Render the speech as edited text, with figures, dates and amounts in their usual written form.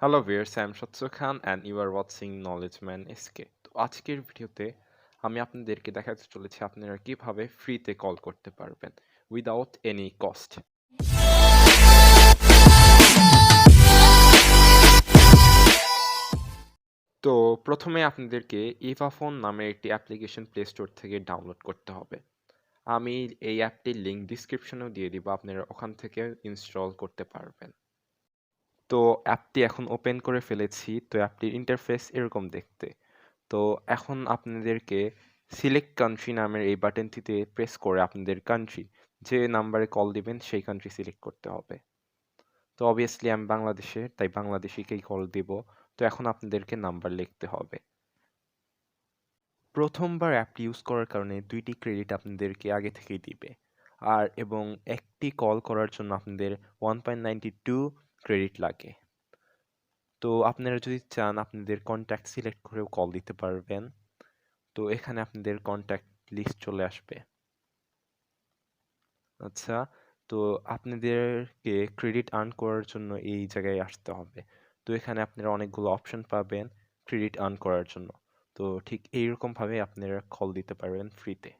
Hello viewers, I am Satya Khan and you are watching knowledgeman SK. তো আজকের ভিডিওতে আমি আপনাদেরকে দেখাতে চলেছি আপনারা কিভাবে ফ্রিতে কল করতে পারবেন উইদাউট এনি কস্ট। তো প্রথমে আপনাদেরকে ইভাফোন নামের একটি অ্যাপ্লিকেশন প্লে স্টোর থেকে ডাউনলোড করতে হবে। আমি এই অ্যাপটির লিঙ্ক ডিসক্রিপশনেও দিয়ে দিব, আপনারা ওখান থেকে ইনস্টল করতে পারবেন। তো অ্যাপটি এখন ওপেন করে ফেলেছি। তো অ্যাপটির ইন্টারফেস এরকম দেখতে। তো এখন আপনাদেরকে সিলেক্ট কান্ট্রি নামের এই বাটনটিতে প্রেস করে আপনাদের কান্ট্রি, যে নাম্বারে কল দিবেন সেই কান্ট্রি সিলেক্ট করতে হবে। তো অবভিয়াসলি আমি বাংলাদেশে, তাই বাংলাদেশিকেই কল দিব। তো এখন আপনাদেরকে নাম্বার লিখতে হবে। প্রথমবার অ্যাপটি ইউজ করার কারণে 2টি ক্রেডিট আপনাদেরকে আগে থেকেই দিবে। এবং একটি কল করার জন্য আপনাদের 1.92 ক্রেডিট লাগে। তো আপনারা যদি চান আপনাদের কন্ট্যাক্ট সিলেক্ট করেও কল দিতে পারবেন। তো এখানে আপনাদের কন্ট্যাক্ট লিস্ট চলে আসবে। আচ্ছা, তো আপনাদেরকে ক্রেডিট আর্ন করার জন্য এই জায়গায় আসতে হবে। তো এখানে আপনারা অনেকগুলো অপশন পাবেন ক্রেডিট আর্ন করার জন্য। তো ঠিক এইরকম ভাবে আপনারা কল দিতে পারবেন ফ্রিতে।